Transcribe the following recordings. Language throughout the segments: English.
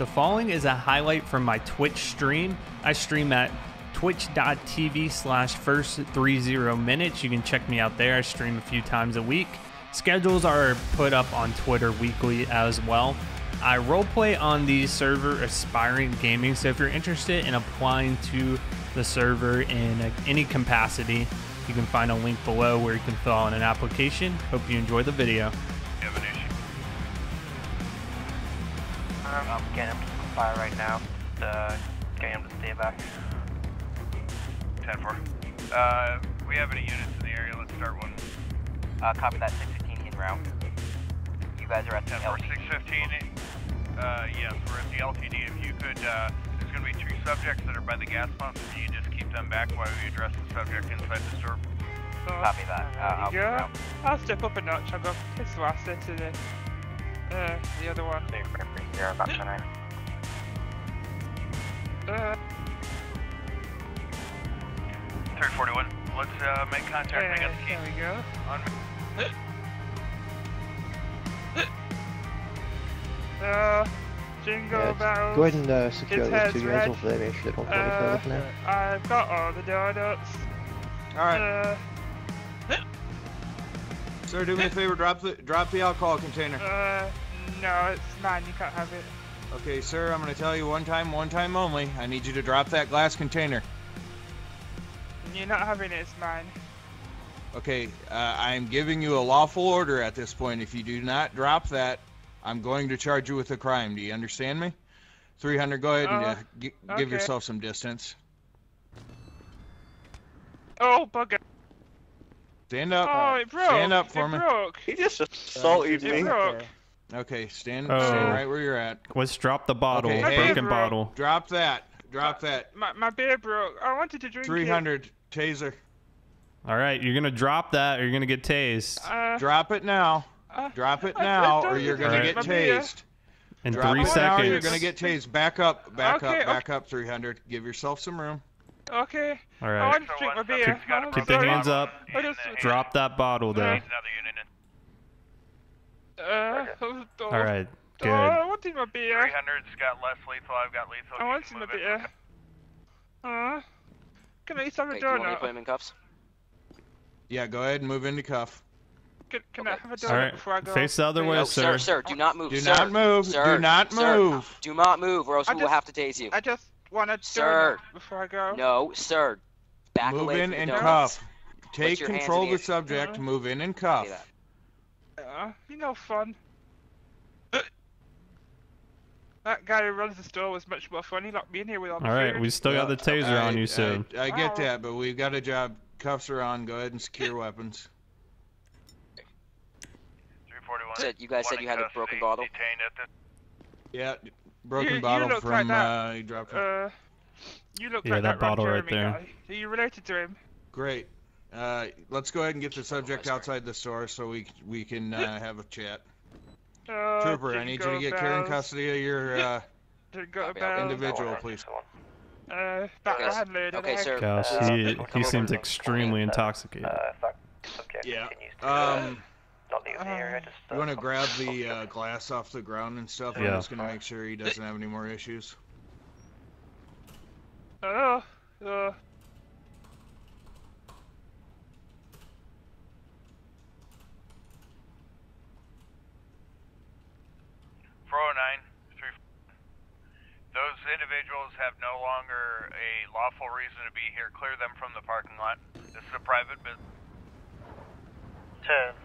The following is a highlight from my Twitch stream. I stream at twitch.tv/first30minutes. You can check me out there. I stream a few times a week. Schedules are put up on Twitter weekly as well. I roleplay on the server Aspirant Gaming, so if you're interested in applying to the server in any capacity, you can find a link below where you can fill out an application. Hope you enjoy the video. You have an issue? I'm getting him to comply right now. Getting him to stay back. 10-4. We have any units in the area. Let's start one. Copy that. 615 in route. You guys are at the 10-4. 615. Yes, we're at the LTD. If you could, there's going to be 2 subjects that are by the gas pump. Can you just keep them back while we address the subject inside the store? Copy that. I'll step up a notch. I'll go pistol asset to the other one. You're about tonight. 341. Let's make contact. I got the key. There we go. On me. Jingle bells. Go ahead and secure His those head's 2 guys red. over there. Make sure they don't go any further from there. I've got all the donuts. Alright. Sir, do me a favor, drop the alcohol container. No, it's mine, you can't have it. Okay, sir, I'm gonna tell you one time only. I need you to drop that glass container. You're not having it, it's mine. Okay, I'm giving you a lawful order at this point. If you do not drop that, I'm going to charge you with a crime. Do you understand me? 300, go ahead and give yourself some distance. Oh, bugger. Stand up. Oh, it broke. Stand up for it me. Broke. He just assaulted me. It broke. Okay, stand right where you're at. Let's drop the bottle, Okay, broken hey, bottle. Drop that. Drop that. My beer broke. I wanted to drink 300, taser. All right, you're gonna drop that, or you're gonna get tased. Drop it now. Drop it now, or you're gonna get tased. In Drop 3 it now, seconds. or you're gonna get tased. Back up, back up. 300. Give yourself some room. Okay. All I right. want to drink my beer. Keep the hands up. Drop that bottle, though. Another unit in. All right. Good. Oh, I wanted my beer. 300's got less lethal. I've got lethal. I wanted my beer. Can I eat some Hey, do you want me to donut? put him in cuffs? Yeah, go ahead and move into cuff. Can I have a donut All right. before I go? Face the other way, No, sir. sir, do not move. Do sir. not move. Sir, Do not sir, move. do not move, or else we will just- have to tase you. I just want a Sir. donut before I go. No, sir. Back Move away in from the and donuts. cuff. Take your hands control in of the the subject. Move in and cuff. Say that. You know, fun. That guy who runs the store was much more fun. He locked me in here with all the All right, food. we still got the taser on you, so. I get that, but we've got a job. Cuffs are on. Go ahead and secure weapons. 341. You guys said you had a broken bottle? Detained at the... Yeah, broken You bottle look from like that. he dropped it. You look Yeah, like that bottle Ron right Jeremy there. guy. Are you related to him? Great. Let's go ahead and get the subject outside the store so we can have a chat. Trooper, I need you to get care and custody of your individual, please. Okay, sir. Gosh, he seems extremely intoxicated. Yeah. You want to grab the glass off the ground and stuff? I'm just gonna make sure he doesn't have any more issues. Those individuals have no longer a lawful reason to be here. Clear them from the parking lot. This is a private business.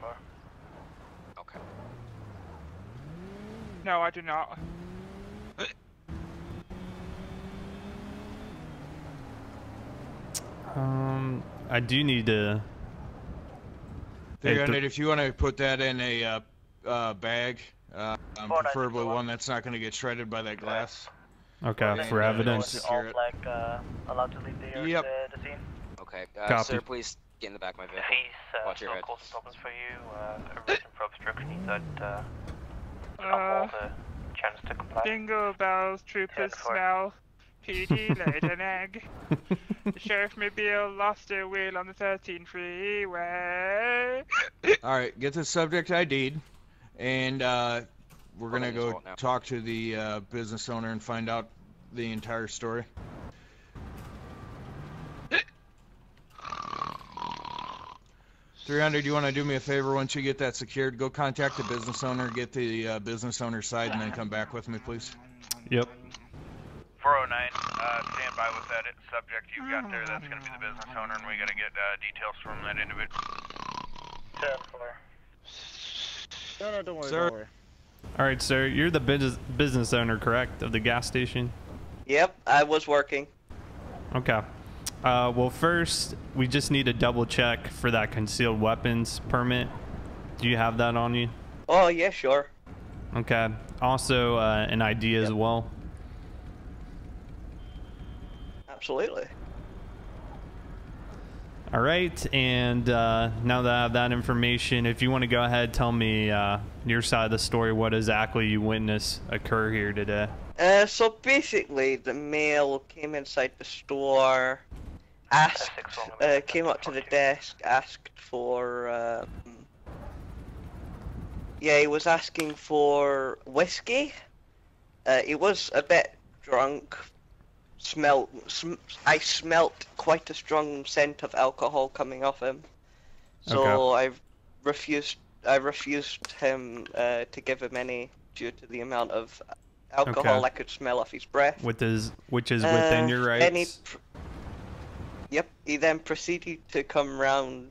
10-4. Okay. No, I do not. I do need to. 300, if you want to put that in a bag, preferably one that's not going to get shredded by that glass. Okay, for evidence. All flag allowed to leave the scene. Okay, Copy. sir, please get in the back of my vehicle. Watch your head. Causing problems for you. A reason for obstruction. He said, all the chance to comply. Bingo bells, troopers 10-4. smell. PD laid an egg. The sheriff mobile lost a wheel on the 13 freeway. All right, get the subject ID'd, and we're gonna go talk to the business owner and find out the entire story. 300, you want to do me a favor once you get that secured? Go contact the business owner, get the business owner's side, and then come back with me, please. Yep. 409, stand by with that subject you've got there. That's going to be the business owner, and we got to get details from that individual. 10-4. No, don't worry, Sir. don't worry. All right, sir. You're the business owner, correct, of the gas station? Yep, I was working. Okay. Well, first, we just need to double check for that concealed weapons permit. Do you have that on you? Oh, yeah, sure. Okay. Also, an ID as well. Absolutely. All right, and now that I have that information, if you want to go ahead, tell me your side of the story, what exactly you witnessed occur here today. So basically, the male came inside the store, asked, came up to the desk, asked for, yeah, he was asking for whiskey. He was a bit drunk. I smelt quite a strong scent of alcohol coming off him. So Okay. I refused him to give him any due to the amount of alcohol I could smell off his breath. Which is within your rights. Yep. He then proceeded to come round,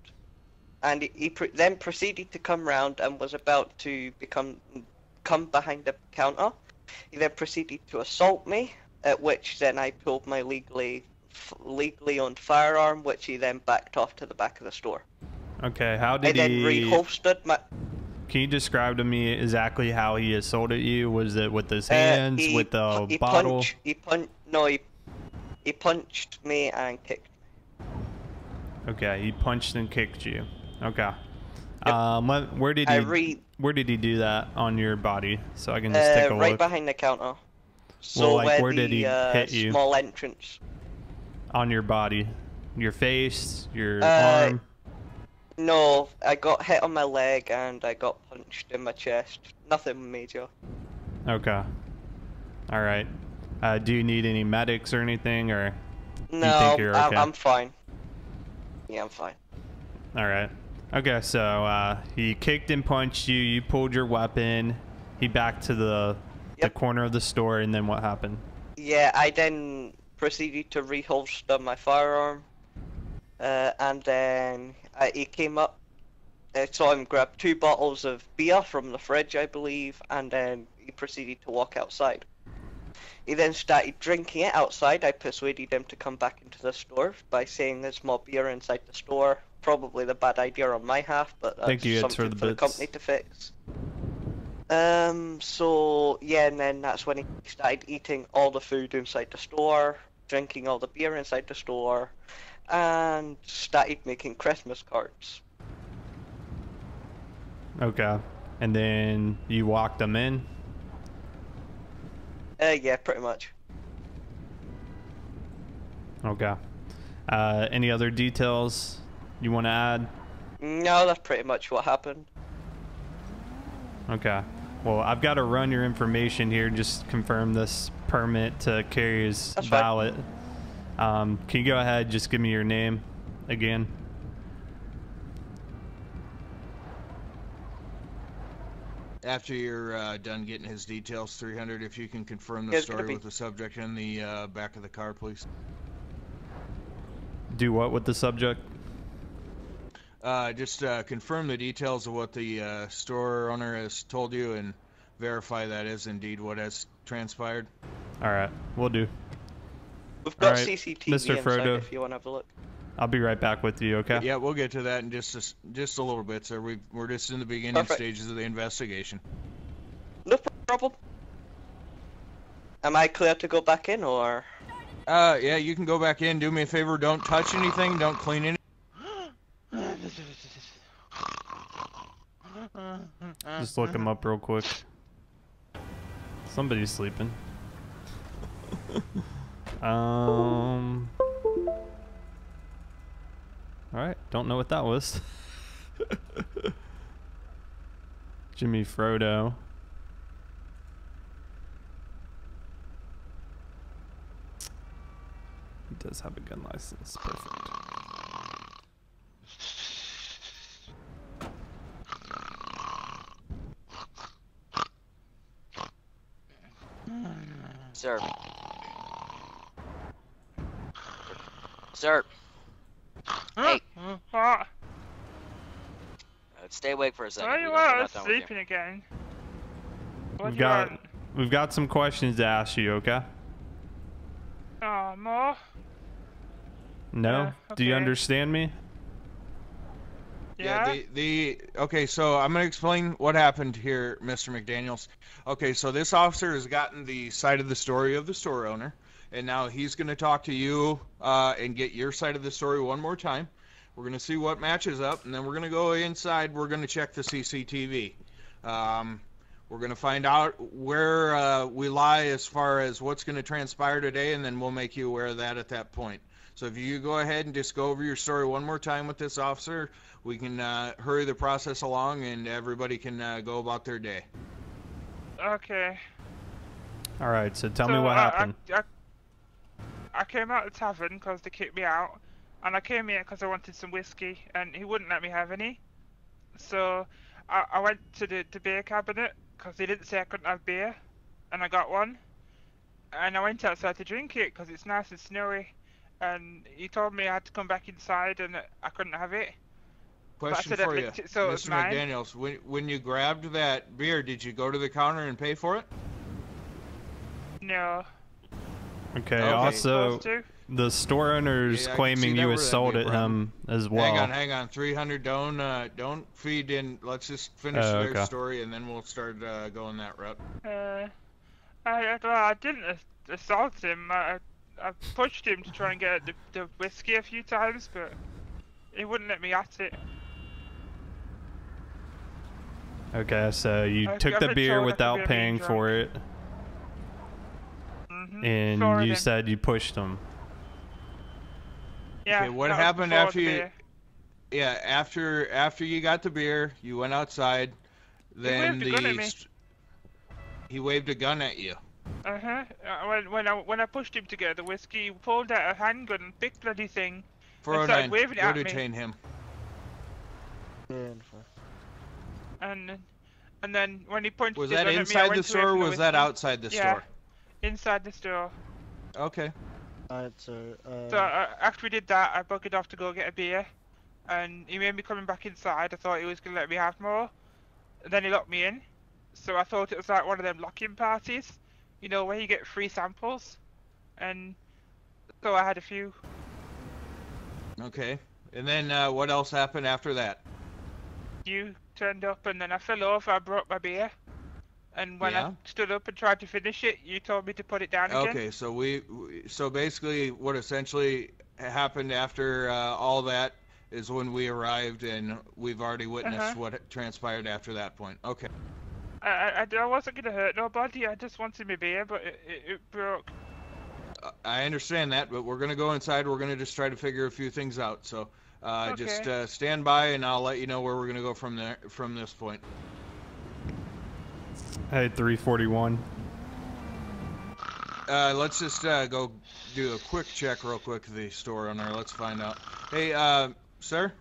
and then proceeded to come round and was about to come behind the counter. He then proceeded to assault me, at which then I pulled my legally owned firearm, which he then backed off to the back of the store. Okay, how did I then reholstered my... Can you describe to me exactly how he assaulted you? Was it with his hands, with the bottle? He punched me and kicked me. Okay, he punched and kicked you. Okay. Yep. Where did he do that on your body? So I can just take a look. Right behind the counter. So well, like, where did he hit you? Small entrance. On your body, your face, your arm. No, I got hit on my leg and I got punched in my chest. Nothing major. Okay. All right. Do you need any medics or anything, or do you No, think you're okay? I'm fine. Yeah, I'm fine. All right. Okay, so he kicked and punched you. You pulled your weapon. He backed to the corner of the store, and then what happened? Yeah, I then proceeded to reholster my firearm, and then he came up. I saw him grab 2 bottles of beer from the fridge, I believe, and then he proceeded to walk outside. He then started drinking it outside. I persuaded him to come back into the store by saying there's more beer inside the store. Probably the bad idea on my half, but that's something for the company to fix. So yeah, and then that's when he started eating all the food inside the store, drinking all the beer inside the store, and started making Christmas cards. Okay. And then you walked them in? Yeah, pretty much. Okay. Any other details you want to add? No, that's pretty much what happened. Okay. Well, I've got to run your information here, just confirm this permit to carry is valid. Can you go ahead, just give me your name again? After you're done getting his details, 300, if you can confirm the story with the subject in the back of the car, please. Do what with the subject? Just confirm the details of what the store owner has told you and verify that is indeed what has transpired. All right, we'll do. We've got right, CCTV Mr. inside Frodo. if you want to have a look. I'll be right back with you, okay? Yeah, we'll get to that in just a little bit, sir. We're just in the beginning stages of the investigation. No problem. Am I clear to go back in, or? Yeah, you can go back in. Do me a favor, don't touch anything, don't clean anything. Just look him up real quick. Somebody's sleeping. Alright, don't know what that was. Jimmy Frodo. does have a gun license. Perfect. Sir. Sir. Hey. What? Stay awake for a second. Why you We're not are done with you. sleeping again? What We've do you want? we've got some questions to ask you. Okay? Oh, more? No? Do you okay. understand me? Yeah? Okay, so I'm gonna explain what happened here, Mr. McDaniels. Okay, so this officer has gotten the side of the story of the store owner, and now he's gonna talk to you and get your side of the story one more time. We're gonna see what matches up, and then we're gonna go inside. We're gonna check the CCTV. We're gonna find out where we lie as far as what's gonna transpire today, and then we'll make you aware of that at that point. So if you go ahead and just go over your story one more time with this officer, we can hurry the process along, and everybody can go about their day. Okay. All right. So tell me what happened. I came out of the tavern because they kicked me out, and I came here because I wanted some whiskey, and he wouldn't let me have any. So I went to the beer cabinet because he didn't say I couldn't have beer, and I got one. And I went outside to drink it because it's nice and snowy. And he told me I had to come back inside and that I couldn't have it. Question for you, so Mr. McDaniels. When you grabbed that beer, did you go to the counter and pay for it? No. Okay. Also, the store owner's claiming you assaulted him as well. Hang on. 300. Don't feed in. Let's just finish their story, and then we'll start going that route. I didn't assault him. I pushed him to try and get the whiskey a few times, but he wouldn't let me at it. Okay, so you took the beer without paying for it, and you said you pushed him. Yeah. Okay, what happened after you? Yeah, after you got the beer, you went outside. Then he waved a gun at you. When I pushed him to get the whiskey, he pulled out a handgun and big bloody thing. 409, waving go at detain me. him. And then when he pointed was his that gun inside at me, the store or was that outside the store? Inside the store. Okay. Alright, so after we did that, I bugged off to go get a beer, and he made me coming back inside. I thought he was gonna let me have more, and then he locked me in. So I thought it was like one of them lock-in parties, you know, where you get free samples, and so I had a few. Okay, and then what else happened after that? You turned up, and then I fell over. I broke my beer, and when I stood up and tried to finish it, you told me to put it down again. Okay, so so basically, what essentially happened after all that is when we arrived, and we've already witnessed what transpired after that point. Okay. I wasn't gonna hurt nobody. I just wanted my beer, but it broke. I understand that, but we're gonna go inside. We're gonna just try to figure a few things out. So just stand by, and I'll let you know where we're gonna go from there. From this point. Hey, 341. Let's just go do a quick check real quick of the store owner. Let's find out. Hey, sir.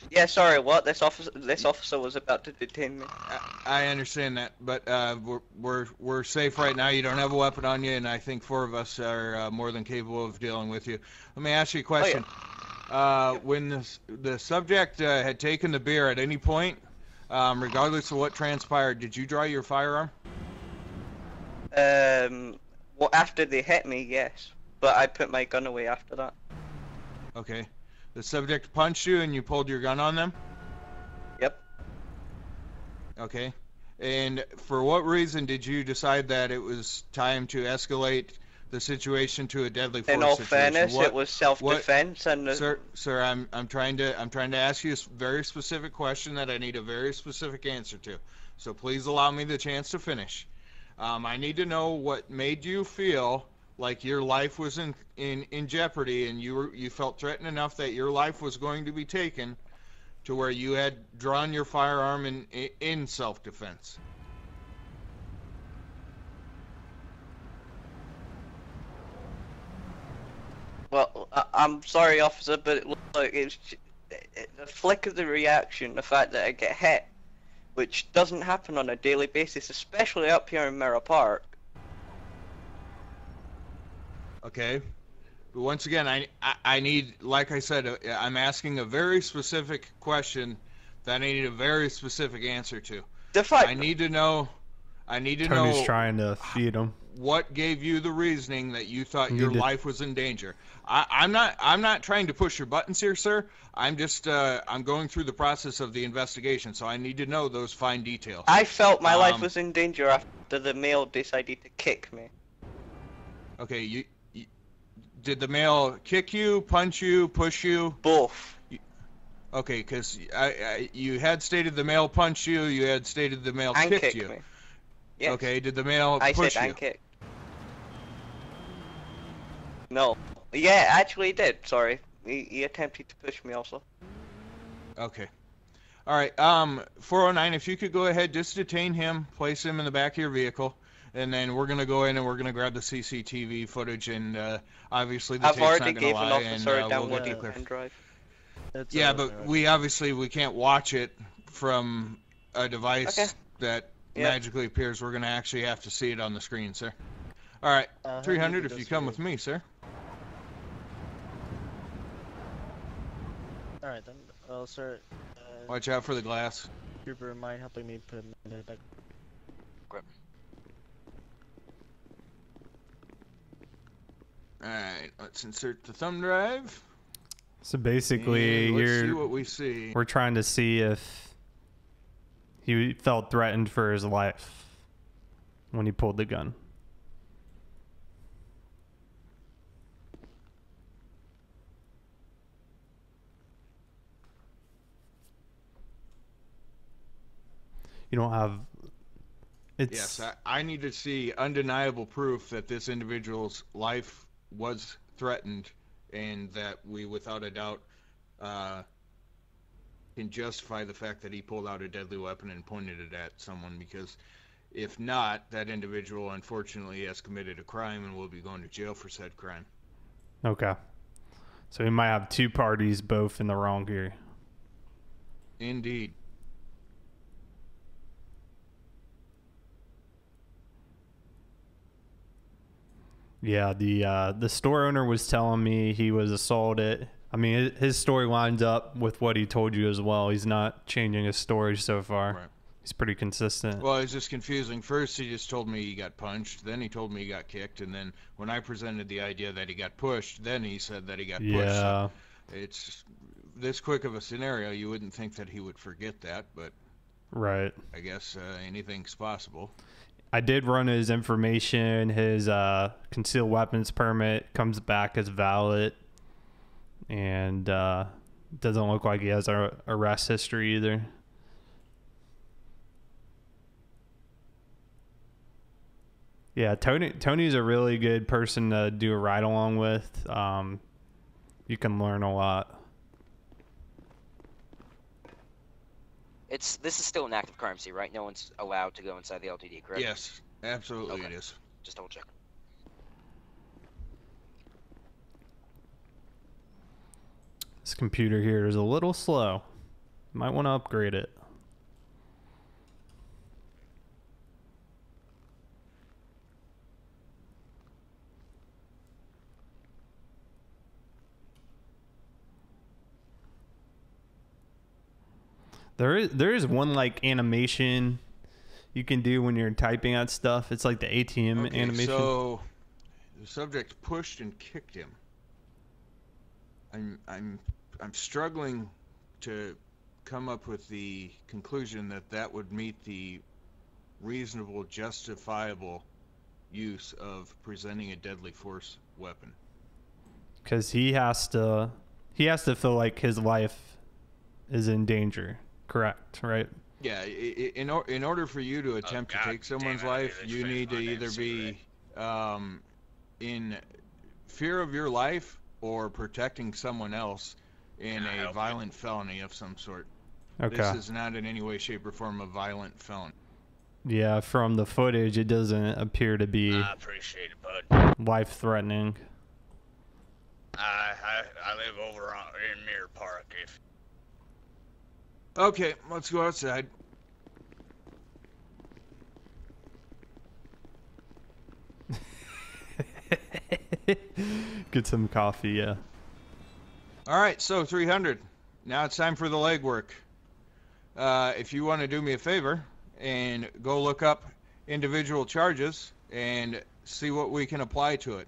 Yeah, sorry, what? This officer was about to detain me. I understand that, but we're safe right now. You don't have a weapon on you, and I think 4 of us are more than capable of dealing with you. Let me ask you a question. When the subject had taken the beer at any point, regardless of what transpired, did you draw your firearm? Well, after they hit me, yes, but I put my gun away after that. Okay. The subject punched you and you pulled your gun on them? Yep. Okay. And for what reason did you decide that it was time to escalate the situation to a deadly force situation? In all fairness, it was self-defense and Sir, I'm trying to ask you a very specific question that I need a very specific answer to. So please allow me the chance to finish. I need to know what made you feel like your life was in jeopardy, and you felt threatened enough that your life was going to be taken to where you had drawn your firearm in self-defense. Well, I'm sorry, officer, but it looked like it's the flick of the reaction, the fact that I get hit, which doesn't happen on a daily basis, especially up here in Mirror Park. Okay. But once again, I need, like I said, I'm asking a very specific question that I need a very specific answer to. The fact I need to know. Tony's trying to feed him. What gave you the reasoning that you thought your life was in danger? I'm not trying to push your buttons here, sir. I'm just I'm going through the process of the investigation, so I need to know those fine details. I felt my life was in danger after the male decided to kick me. Okay, you did the male kick you, punch you, push you? Both. Okay, because you had stated the male punched you, you had stated the male kicked you. Me. Yes. Okay, did the male I push said you? and kick. No. Yeah, actually he did, sorry. He attempted to push me also. Okay. Alright, 409, if you could go ahead, just detain him, place him in the back of your vehicle, and then we're going to go in and we're going to grab the CCTV footage, and obviously the tape's not going to lie, and we'll get you clear. Drive. Yeah, but we can't watch it from a device that magically appears. We're going to actually have to see it on the screen, sir. Alright, 300 if you come with me, sir. Alright then, well sir, Watch out for the glass. Trooper, mind helping me put him in the back? Grab. Alright, let's insert the thumb drive. So basically, and let's see what we see. We're trying to see if he felt threatened for his life when he pulled the gun. You don't have... Yes, I need to see undeniable proof that this individual's life was threatened, and that we, without a doubt, can justify the fact that he pulled out a deadly weapon and pointed it at someone, because if not, that individual unfortunately has committed a crime and will be going to jail for said crime. Okay. So we might have two parties both in the wrong here. Indeed. Yeah, the store owner was telling me he was assaulted. I mean, his story lines up with what he told you as well. He's not changing his story so far. Right. He's pretty consistent. Well, it's just confusing. First, he just told me he got punched. Then he told me he got kicked. And then when I presented the idea that he got pushed, then he said that he got pushed. Yeah. So it's this quick of a scenario. You wouldn't think that he would forget that, but right. I guess anything's possible. I did run his information. His concealed weapons permit comes back as valid, and doesn't look like he has a arrest history either. Yeah, Tony's a really good person to do a ride along with. You can learn a lot. This is still an active crime scene, right? No one's allowed to go inside the LTD, correct? Yes, absolutely it is. Just double check. This computer here is a little slow. Might want to upgrade it. There is one like animation you can do when you're typing out stuff. It's like the ATM animation. So the subject pushed and kicked him. I'm struggling to come up with the conclusion that would meet the reasonable, justifiable use of presenting a deadly force weapon. Because he has to feel like his life is in danger. Correct, right? Yeah, in order for you to attempt to take someone's life, you need to either be in fear of your life or protecting someone else in a violent felony of some sort. Okay. This is not in any way, shape, or form a violent felony. Yeah, from the footage, it doesn't appear to be I appreciate it, bud. life-threatening. I Okay, let's go outside. Get some coffee, yeah. All right, so 300. Now it's time for the legwork. If you want to do me a favor and go look up individual charges and see what we can apply to it.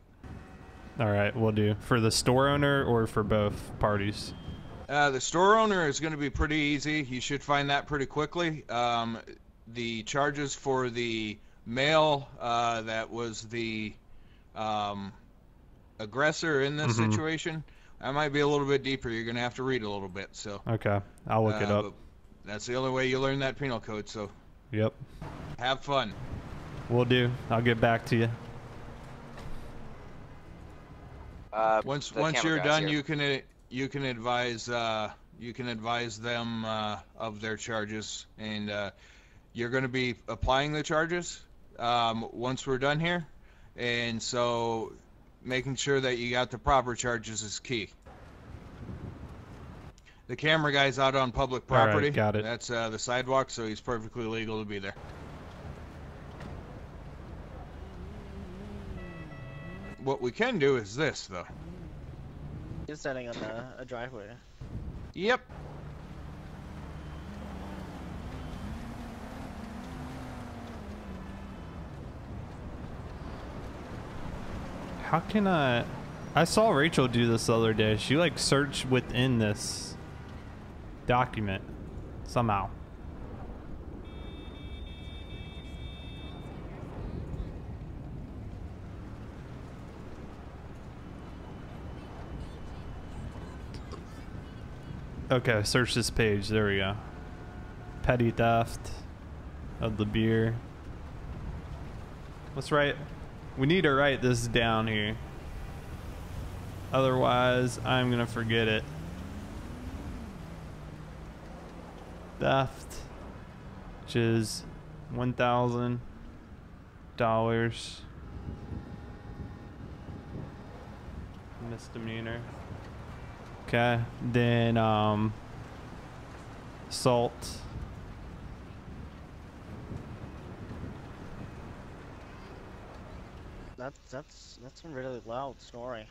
All right, we'll do. For the store owner or for both parties? The store owner is going to be pretty easy. You should find that pretty quickly. The charges for the male that was the aggressor in this situation, that might be a little bit deeper. You're going to have to read a little bit. So okay, I'll look it up. That's the only way you learn that penal code. So yep. Have fun. Will do. I'll get back to you. Once you're done, you can advise them of their charges, and you're going to be applying the charges once we're done here, and so making sure that you got the proper charges is key. The camera guy's out on public property. All right, got it. That's the sidewalk, so he's perfectly legal to be there. What we can do is this, though. He's standing on a driveway. Yep. How can I saw Rachel do this the other day. She like searched within this document somehow. Okay, search this page. There we go. Petty theft of the beer. Let's write. We need to write this down here. Otherwise, I'm gonna forget it. Theft, which is $1,000. Misdemeanor. Okay, then assault. That's some really loud snoring.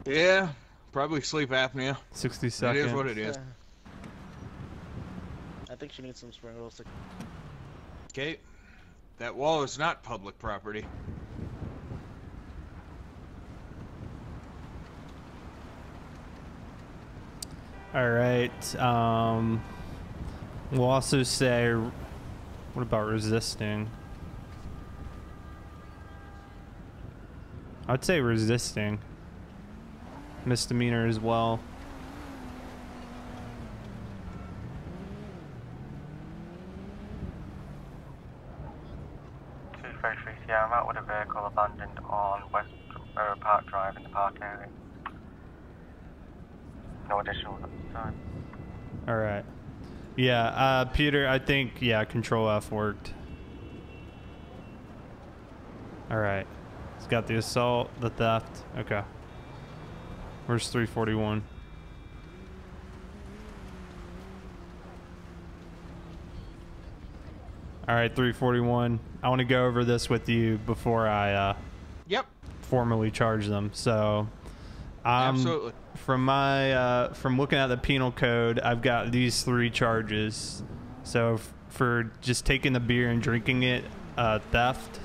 Yeah, probably sleep apnea. 60 seconds. It is what it is. I think she needs some spring rolls. Okay, that wall is not public property. All right. We'll also say, what about resisting? I'd say resisting. Misdemeanor as well. Yeah, I'm out with a vehicle abandoned on West Park Drive in the park area. No additional at this time. All right. Yeah, Peter, I think, yeah, Control F worked. All right. It's got the assault, the theft. Okay. Where's 341? All right, 341. I want to go over this with you before I formally charge them. So, Absolutely. From my from looking at the penal code, I've got these 3 charges. So for just taking the beer and drinking it, theft,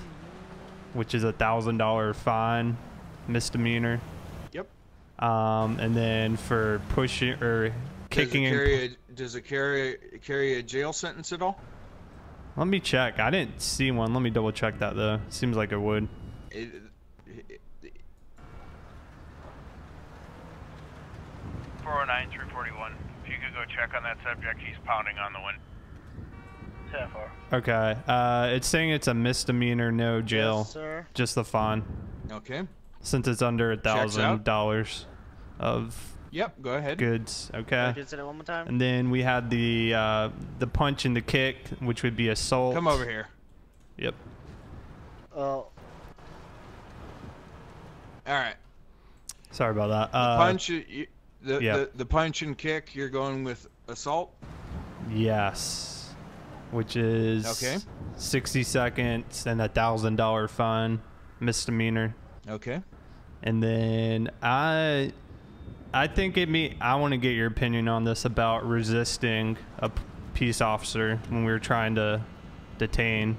which is $1,000 fine, misdemeanor. Yep. And then for pushing or kicking does it carry a jail sentence at all? Let me check. I didn't see one. Let me double check that though. Seems like it would. 409 341. If you could go check on that subject, he's pounding on the window. Okay. It's saying it's a misdemeanor, no jail. Yes, sir. Just the fine. Okay. Since it's under $1,000 of Yep, go ahead. goods. Okay. Can you say that one more time? And then we had the punch and the kick, which would be assault. Come over here. Yep. Oh. All right. Sorry about that. The punch, the punch and kick. You're going with assault? Yes. Which is okay. 60 seconds and $1,000 fine, misdemeanor. Okay. And then I think I want to get your opinion on this about resisting a peace officer when we were trying to detain.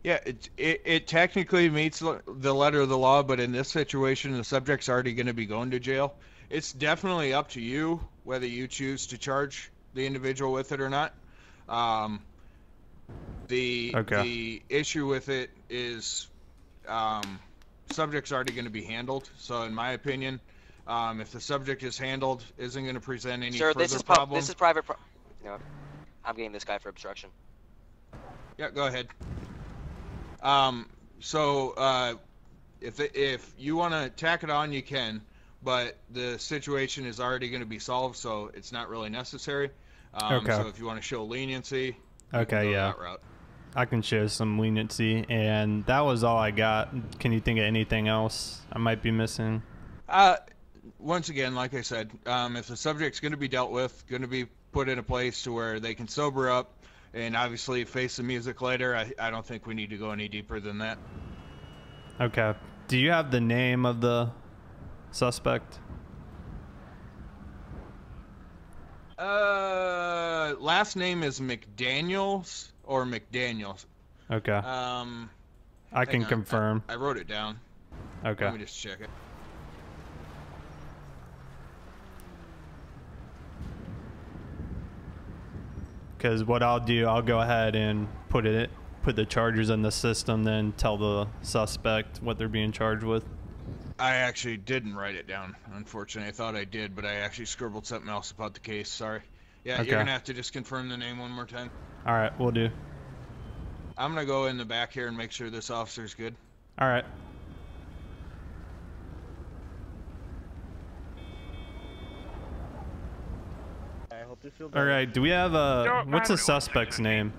Yeah, it technically meets the letter of the law, but in this situation, the subject's already going to be going to jail. It's definitely up to you whether you choose to charge the individual with it or not. The issue with it is subject's already going to be handled. So in my opinion, if the subject is handled, isn't going to present any further problem. This is private. No, I'm getting this guy for obstruction. Yeah, go ahead. If you want to tack it on, you can, but the situation is already going to be solved, so it's not really necessary. So if you want to show leniency, okay, yeah, that route. I can show some leniency, and that was all I got. Can you think of anything else I might be missing? Once again, like I said, if the subject's going to be dealt with, going to be put in a place to where they can sober up, and obviously face the music later, I don't think we need to go any deeper than that. Okay. Do you have the name of the suspect? Last name is McDaniels or McDaniels. Okay. I can confirm. I wrote it down. Okay. Let me just check it. Because what I'll do, I'll go ahead and put the charges in the system, then tell the suspect what they're being charged with. I actually didn't write it down, unfortunately. I thought I did, but I actually scribbled something else about the case. Sorry. Yeah, okay. You're going to have to just confirm the name one more time. All right, we'll do. I'm going to go in the back here and make sure this officer's good. All right. I hope you feel better. All right, do we have what's the suspect's name?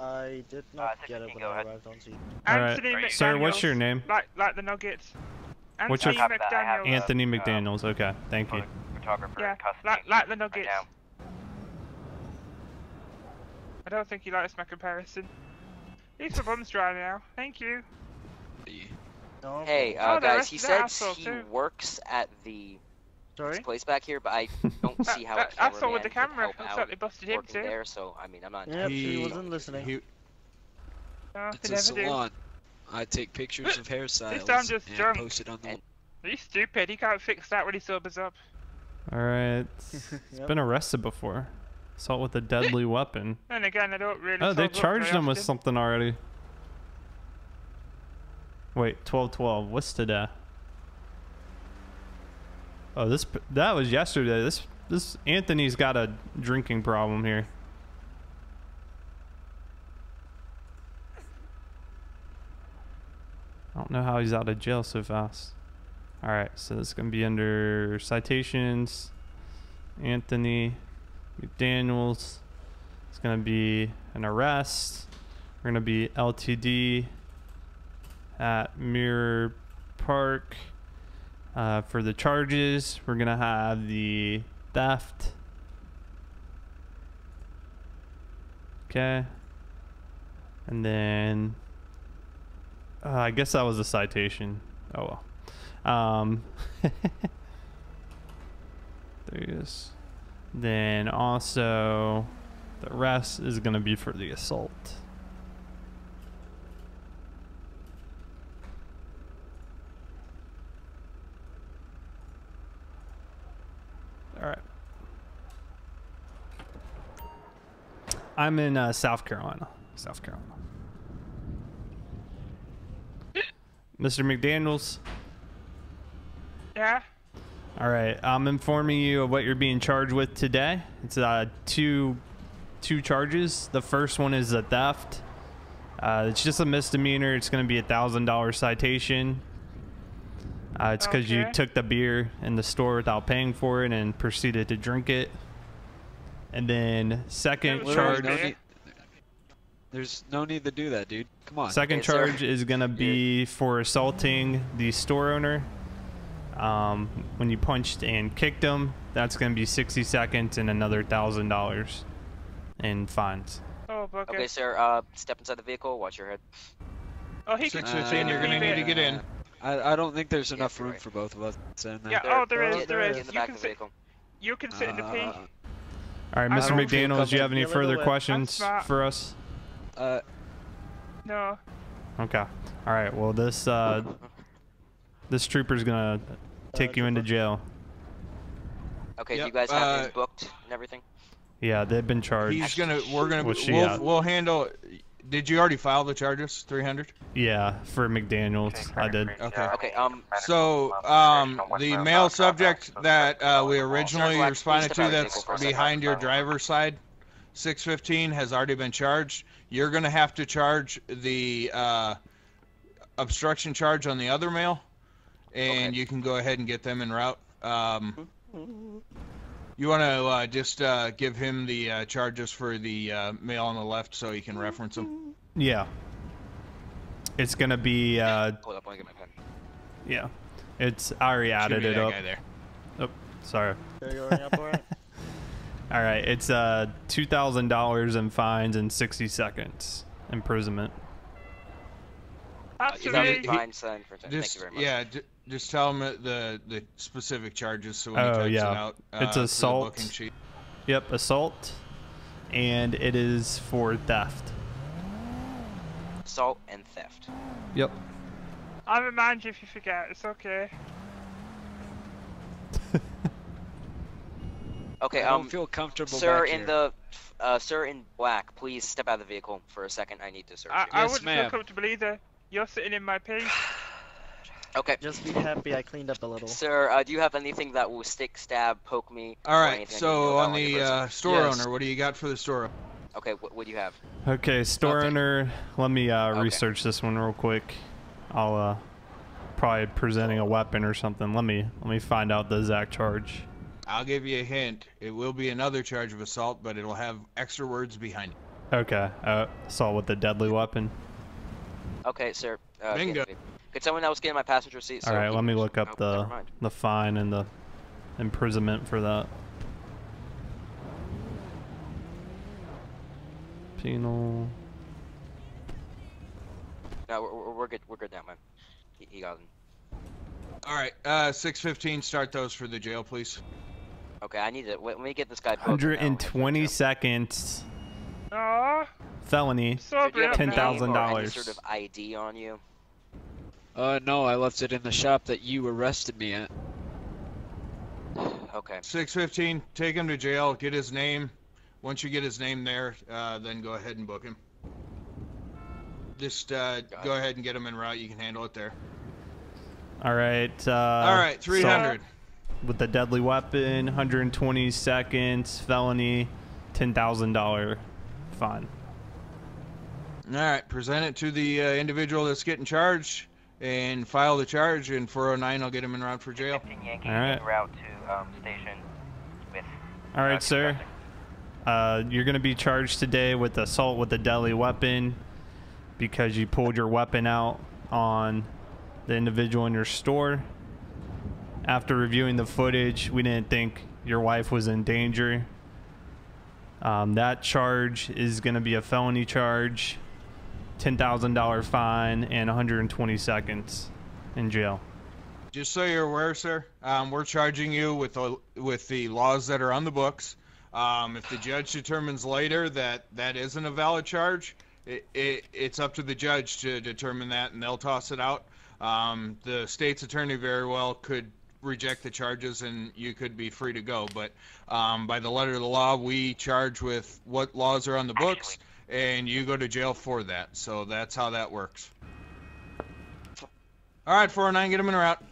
I did not get it when I arrived on scene. Anthony Alright, McDaniels. sir, what's your name? Like the Nuggets. What's your Anthony McDaniels. Anthony McDaniels. Okay, thank you. Yeah, like the Nuggets. I don't think he likes my comparison. He's for bums dry now. Thank you. No. Hey, guys, he said he works at this Sorry? place back here, but I don't see how a I saw with the cameraman camera. could help Looks out like they busted him working too. there, so I mean, I'm not. Yep, he wasn't listening. No, It's they a never do. salon. I take pictures of hairstyles time just and drunk. post it on the. He's stupid. He can't fix that when he sobers up. All right. He's been arrested before. Assault with a deadly weapon. And again, I don't really. Oh, they sober up charged very him with often. something already. Wait, 12/12. What's today? Oh, that was yesterday. This Anthony's got a drinking problem here. I don't know how he's out of jail so fast. All right, so this is gonna be under citations. Anthony McDaniels. It's gonna be an arrest. We're gonna be LTD at Mirror Park. For the charges, we're gonna have the theft. Okay. And then I guess that was a citation. Oh well. There he is. Then also the rest is gonna be for the assault. All right. I'm in South Carolina. South Carolina. Mr. McDaniels. Yeah. All right. I'm informing you of what you're being charged with today. It's two charges. The first one is a theft. It's just a misdemeanor. It's going to be $1,000 citation. It's because you took the beer in the store without paying for it and proceeded to drink it. And then second charge. There's no need to do that, dude. Come on. Second charge is going to be for assaulting the store owner. When you punched and kicked him, that's going to be 60 seconds and another $1,000 in fines. Oh, okay. Okay, sir. Step inside the vehicle. Watch your head. Oh, he can 6:15. You're gonna need to get in. I don't think there's enough room right. for both of us in there. Yeah. Oh, there is. Get There in is. the You back can of the sit. vehicle. You can sit in the P. All right, I Mr. don't feel McDaniels, do you have any comfortable. further I'm questions smart. for us? No. Okay. All right. Well, this trooper's gonna take you into jail. Okay. Yep, Do you guys have him booked and everything? Yeah, they've been charged. He's gonna. We're gonna. What's she at? We'll handle. Did you already file the charges? 300. Yeah, for McDaniels, I did. Okay. Okay. So, the male subject that we originally responded to that's behind your driver's side, 615, has already been charged. You're going to have to charge the obstruction charge on the other male, and you can go ahead and get them en route. You want to just give him the charges for the male on the left so he can reference them? Yeah. It's going to be, Hold up, let me get my pen. yeah. It's, I already added Should be it that up. guy there. Oh, sorry. Are you going up alright? All right, it's $2,000 in fines and 60 seconds imprisonment. Absolutely. Fine, son. Thank Just you very much. yeah, just tell him the specific charges so when he types it out. It's for the assault. booking sheet. Yep, assault, and it is for theft. Assault and theft. Yep. I'll remind you if you forget. It's okay. Okay. I don't feel comfortable. Sir back in here. the, sir in black, please step out of the vehicle for a second. I need to search you. I Yes, wouldn't ma'am. feel comfortable either. You're sitting in my P. Okay. Just be happy I cleaned up a little. Sir, do you have anything that will stick, stab, poke me? All or right. anything I need to So know about on your the person? store Yes. owner, what do you got for the store? Okay, what do you have? Okay, store Nothing. owner. Let me research this one real quick. I'll probably presenting a weapon or something. Let me find out the exact charge. I'll give you a hint. It will be another charge of assault, but it'll have extra words behind it. Okay, assault with a deadly weapon. Okay, sir. Bingo. Could someone else get in my passenger seat? All right, let me look up never mind. the fine and the imprisonment for that. Penal. No, we're good. We're good now, man. He got him. All right. 615. Start those for the jail, please. Okay, I need to. Let me get this guy. 120 seconds. Aww. Felony. So Do you have a name or $10,000. any sort of ID on you? No, I left it in the shop that you arrested me at. Okay. 615. Take him to jail. Get his name. Once you get his name there, then go ahead and book him. Just go ahead and get him en route. You can handle it there. All right. All right. 300. With the deadly weapon, 120 seconds, felony, $10,000 fine. All right. Present it to the individual that's getting charged and file the charge. And 409, I'll get him en route for jail. 15 Yankee All right. en route to station with. All right, sir. You're going to be charged today with assault with a deadly weapon because you pulled your weapon out on the individual in your store. After reviewing the footage, we didn't think your wife was in danger. That charge is going to be a felony charge, $10,000 fine, and 120 seconds in jail. Just so you're aware, sir, we're charging you with the laws that are on the books. If the judge determines later that that isn't a valid charge, it's up to the judge to determine that, and they'll toss it out. The state's attorney very well could reject the charges, and you could be free to go. But by the letter of the law, we charge with what laws are on the books, and you go to jail for that. So that's how that works. All right, 409, get him in route.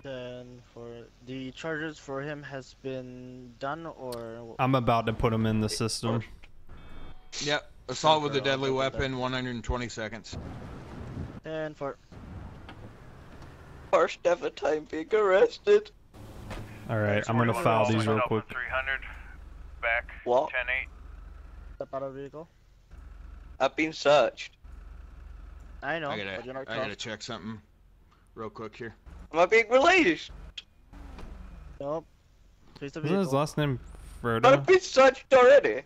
Then for the charges for him has been done, or I'm about to put him in the system. Yep, assault with a deadly weapon, 120 seconds. and for First ever time being arrested. All right, I'm going to file these real quick. 300. Back. What? 10-8. step out of the vehicle. I've been searched. I know, I but you're not gotta cuffed. check something real quick here. Am I being released? Nope. Please the Isn't his vehicle. last name But Frodo? I've been searched already.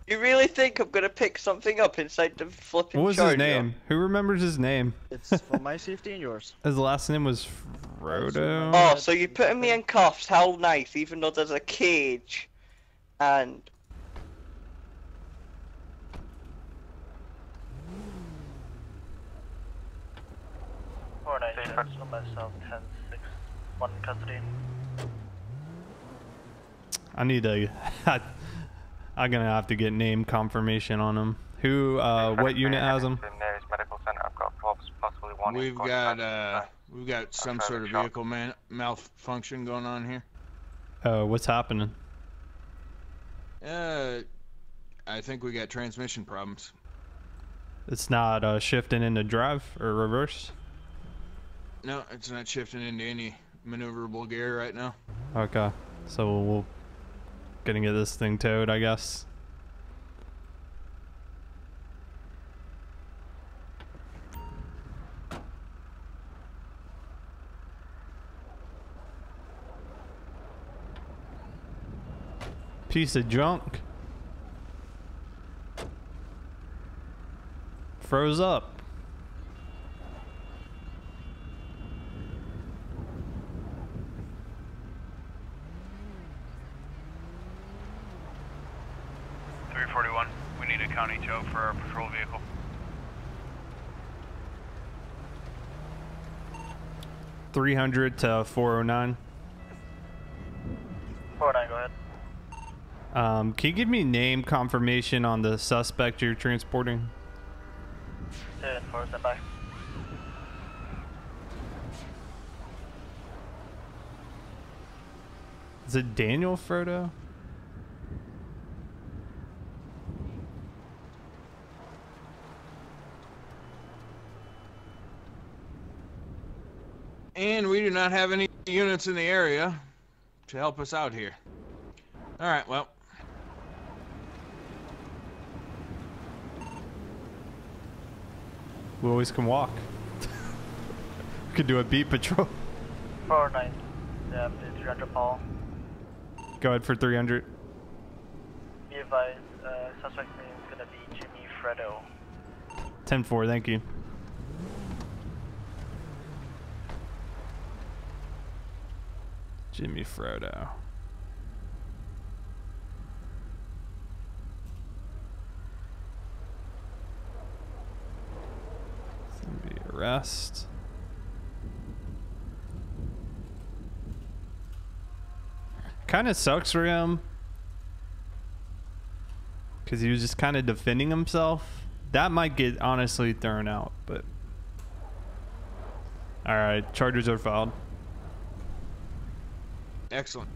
You really think I'm gonna pick something up inside the flipping What was Charger? his name? Who remembers his name? It's for my safety and yours. His last name was Frodo. Oh, so you're putting me in cuffs? How nice, even though there's a cage. And... myself, 10-6, 1 in custody. I need to. I'm gonna have to get name confirmation on him. Who? What unit has him? We've got some sort of vehicle malfunction going on here. Oh, what's happening? I think we got transmission problems. It's not shifting into drive or reverse. No, it's not shifting into any maneuverable gear right now. Okay, so we'll gonna get this thing towed, I guess. Piece of junk. Froze up. We need a county tow for our patrol vehicle. $300 to 409. 409, go ahead. Can you give me name confirmation on the suspect you're transporting? 10-4, stand by. Is it Daniel Frodo? And we do not have any units in the area to help us out here. Alright, well. We always can walk. We could do a beat patrol. 409, yeah, 300 Paul. Go ahead for 300. Be advised, suspect name is gonna be Jimmy Fredo. 10-4, thank you. Jimmy Frodo. It's gonna be arrest. Kind of sucks for him because he was just kind of defending himself. That might get honestly thrown out, but all right, charges are filed. Excellent.